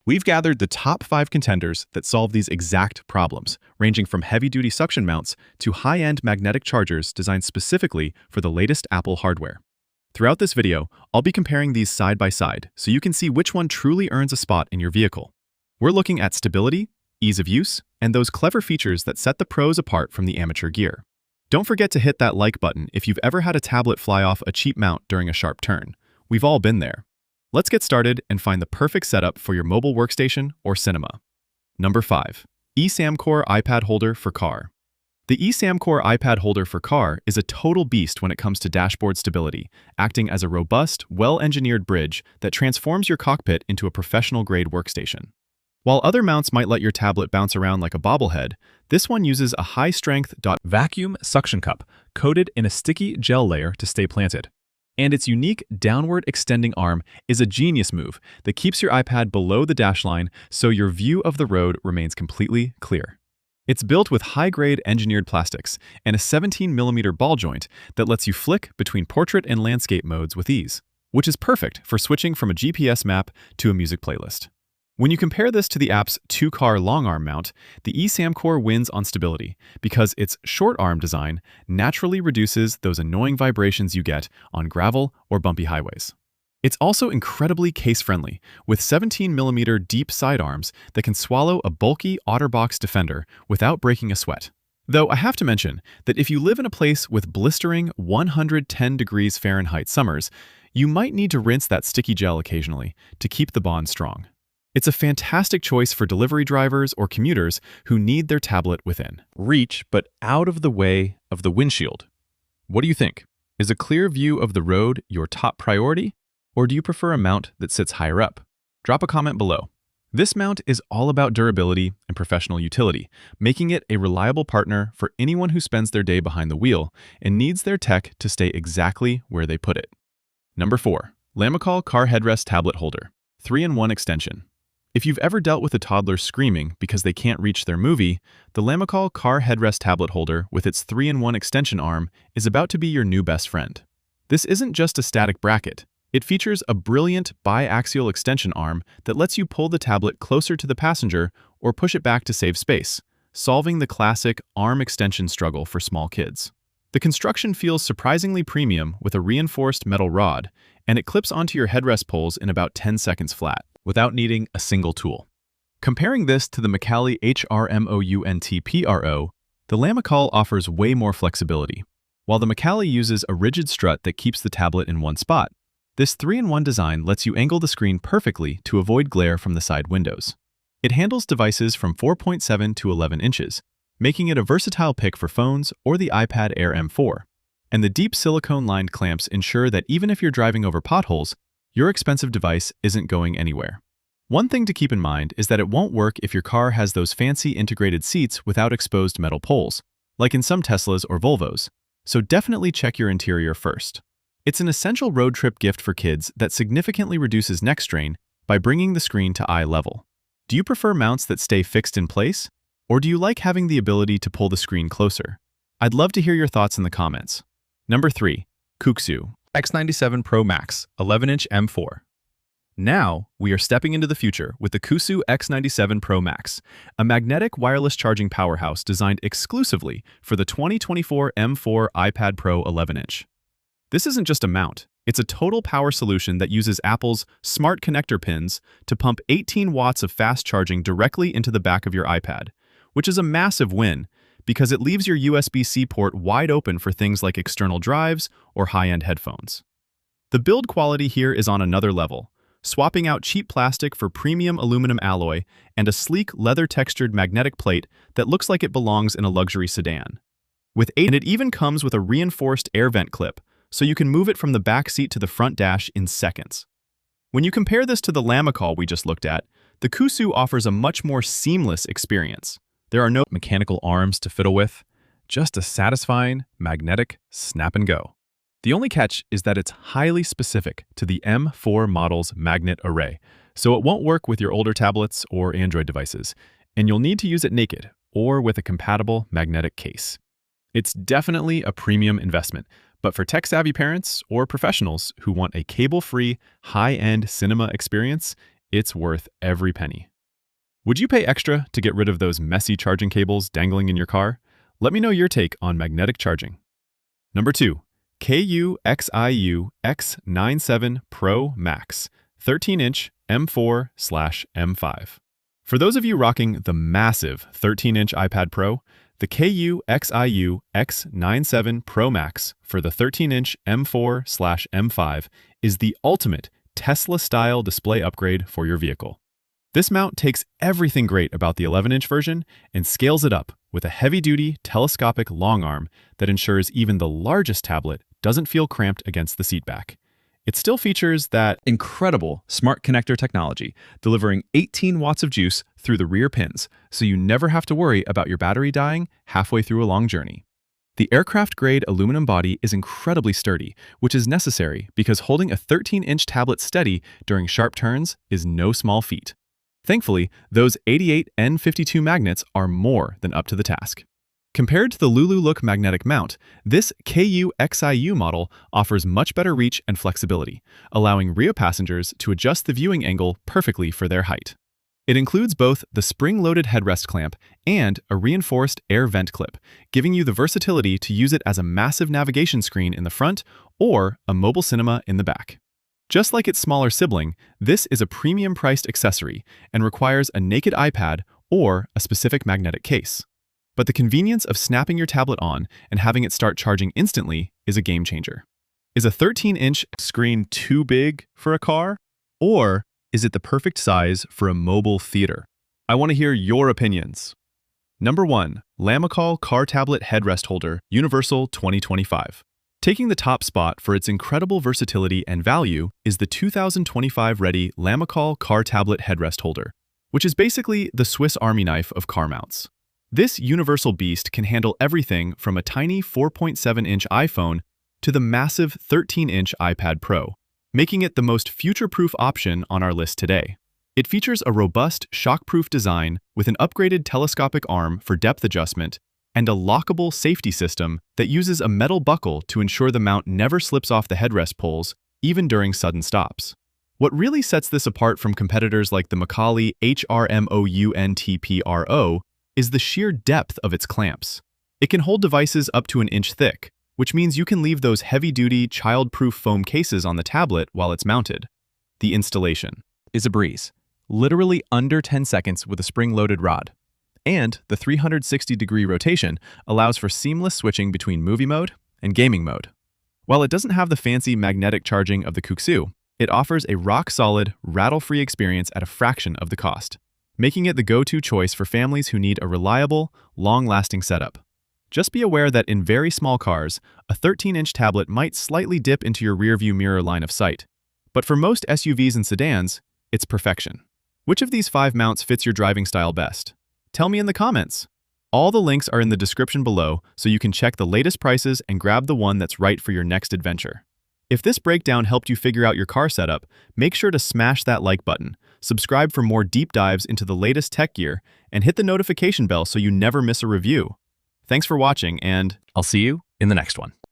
We've gathered the top 5 contenders that solve these exact problems, ranging from heavy-duty suction mounts to high-end magnetic chargers designed specifically for the latest Apple hardware. Throughout this video, I'll be comparing these side by side so you can see which one truly earns a spot in your vehicle. We're looking at stability, ease of use, and those clever features that set the pros apart from the amateur gear. Don't forget to hit that like button if you've ever had a tablet fly off a cheap mount during a sharp turn. We've all been there. Let's get started and find the perfect setup for your mobile workstation or cinema. Number 5. eSamcore iPad Holder for Car. The eSamcore iPad Holder for Car is a total beast when it comes to dashboard stability, acting as a robust, well-engineered bridge that transforms your cockpit into a professional-grade workstation. While other mounts might let your tablet bounce around like a bobblehead, this one uses a high-strength vacuum suction cup coated in a sticky gel layer to stay planted. And its unique downward extending arm is a genius move that keeps your iPad below the dash line so your view of the road remains completely clear. It's built with high-grade engineered plastics and a 17mm ball joint that lets you flick between portrait and landscape modes with ease, which is perfect for switching from a GPS map to a music playlist. When you compare this to the app's 2-car long arm mount, the eSamcore wins on stability because its short arm design naturally reduces those annoying vibrations you get on gravel or bumpy highways. It's also incredibly case-friendly, with 17mm deep sidearms that can swallow a bulky OtterBox Defender without breaking a sweat. Though I have to mention that if you live in a place with blistering 110 degrees Fahrenheit summers, you might need to rinse that sticky gel occasionally to keep the bond strong. It's a fantastic choice for delivery drivers or commuters who need their tablet within reach but out of the way of the windshield. What do you think? Is a clear view of the road your top priority, or do you prefer a mount that sits higher up? Drop a comment below. This mount is all about durability and professional utility, making it a reliable partner for anyone who spends their day behind the wheel and needs their tech to stay exactly where they put it. Number 4. Lamicall Car Headrest Tablet Holder. 3-in-1 extension. If you've ever dealt with a toddler screaming because they can't reach their movie, the Lamicall Car Headrest Tablet Holder with its 3-in-1 extension arm is about to be your new best friend. This isn't just a static bracket. It features a brilliant biaxial extension arm that lets you pull the tablet closer to the passenger or push it back to save space, solving the classic arm extension struggle for small kids. The construction feels surprisingly premium with a reinforced metal rod, and it clips onto your headrest poles in about 10 seconds flat, without needing a single tool. Comparing this to the Macally HRMOUNT PRO, the Lamicall offers way more flexibility. While the Macally uses a rigid strut that keeps the tablet in one spot, this 3-in-1 design lets you angle the screen perfectly to avoid glare from the side windows. It handles devices from 4.7 to 11 inches, making it a versatile pick for phones or the iPad Air M4. And the deep silicone-lined clamps ensure that even if you're driving over potholes, your expensive device isn't going anywhere. One thing to keep in mind is that it won't work if your car has those fancy integrated seats without exposed metal poles, like in some Teslas or Volvos, so definitely check your interior first. It's an essential road trip gift for kids that significantly reduces neck strain by bringing the screen to eye level. Do you prefer mounts that stay fixed in place, or do you like having the ability to pull the screen closer? I'd love to hear your thoughts in the comments. Number 3. KUXIU X97 Pro MAX 11-inch M4. Now, we are stepping into the future with the KUXIU X97 Pro MAX, a magnetic wireless charging powerhouse designed exclusively for the 2024 M4 iPad Pro 11-inch. This isn't just a mount, it's a total power solution that uses Apple's smart connector pins to pump 18 watts of fast charging directly into the back of your iPad, which is a massive win because it leaves your USB-C port wide open for things like external drives or high-end headphones. The build quality here is on another level, swapping out cheap plastic for premium aluminum alloy and a sleek leather-textured magnetic plate that looks like it belongs in a luxury sedan. And it even comes with a reinforced air vent clip, so you can move it from the back seat to the front dash in seconds. When you compare this to the Lamicall we just looked at, the KUXIU offers a much more seamless experience. There are no mechanical arms to fiddle with, just a satisfying magnetic snap and go. The only catch is that it's highly specific to the M4 model's magnet array, so it won't work with your older tablets or Android devices, and you'll need to use it naked or with a compatible magnetic case. It's definitely a premium investment, but for tech-savvy parents or professionals who want a cable-free, high-end cinema experience, it's worth every penny. Would you pay extra to get rid of those messy charging cables dangling in your car? Let me know your take on magnetic charging. Number 2. KUXIU X97 Pro MAX 13-inch M4/M5. For those of you rocking the massive 13-inch iPad Pro, the KUXIU X97 Pro MAX for the 13-inch M4/M5 is the ultimate Tesla-style display upgrade for your vehicle. This mount takes everything great about the 11-inch version and scales it up with a heavy-duty telescopic long arm that ensures even the largest tablet doesn't feel cramped against the seatback. It still features that incredible smart connector technology, delivering 18 watts of juice through the rear pins, so you never have to worry about your battery dying halfway through a long journey. The aircraft-grade aluminum body is incredibly sturdy, which is necessary because holding a 13-inch tablet steady during sharp turns is no small feat. Thankfully, those 88 N52 magnets are more than up to the task. Compared to the Lulu Look magnetic mount, this KUXIU model offers much better reach and flexibility, allowing rear passengers to adjust the viewing angle perfectly for their height. It includes both the spring-loaded headrest clamp and a reinforced air vent clip, giving you the versatility to use it as a massive navigation screen in the front or a mobile cinema in the back. Just like its smaller sibling, this is a premium-priced accessory and requires a naked iPad or a specific magnetic case. But the convenience of snapping your tablet on and having it start charging instantly is a game changer. Is a 13-inch screen too big for a car? Or is it the perfect size for a mobile theater? I want to hear your opinions. Number 1. Lamicall Car Tablet Headrest Holder Universal 2025. Taking the top spot for its incredible versatility and value is the 2025-ready Lamicall Car Tablet Headrest Holder, which is basically the Swiss Army knife of car mounts. This universal beast can handle everything from a tiny 4.7-inch iPhone to the massive 13-inch iPad Pro, making it the most future-proof option on our list today. It features a robust, shock-proof design with an upgraded telescopic arm for depth adjustment and a lockable safety system that uses a metal buckle to ensure the mount never slips off the headrest poles, even during sudden stops. What really sets this apart from competitors like the McCauley HRMOUNTPRO is the sheer depth of its clamps. It can hold devices up to an inch thick, which means you can leave those heavy-duty, child-proof foam cases on the tablet while it's mounted. The installation is a breeze, literally under 10 seconds with a spring-loaded rod. And the 360-degree rotation allows for seamless switching between movie mode and gaming mode. While it doesn't have the fancy magnetic charging of the KUXIU, it offers a rock-solid, rattle-free experience at a fraction of the cost, making it the go-to choice for families who need a reliable, long-lasting setup. Just be aware that in very small cars, a 13-inch tablet might slightly dip into your rearview mirror line of sight. But for most SUVs and sedans, it's perfection. Which of these 5 mounts fits your driving style best? Tell me in the comments. All the links are in the description below, so you can check the latest prices and grab the one that's right for your next adventure. If this breakdown helped you figure out your car setup, make sure to smash that like button, subscribe for more deep dives into the latest tech gear, and hit the notification bell so you never miss a review. Thanks for watching, and I'll see you in the next one.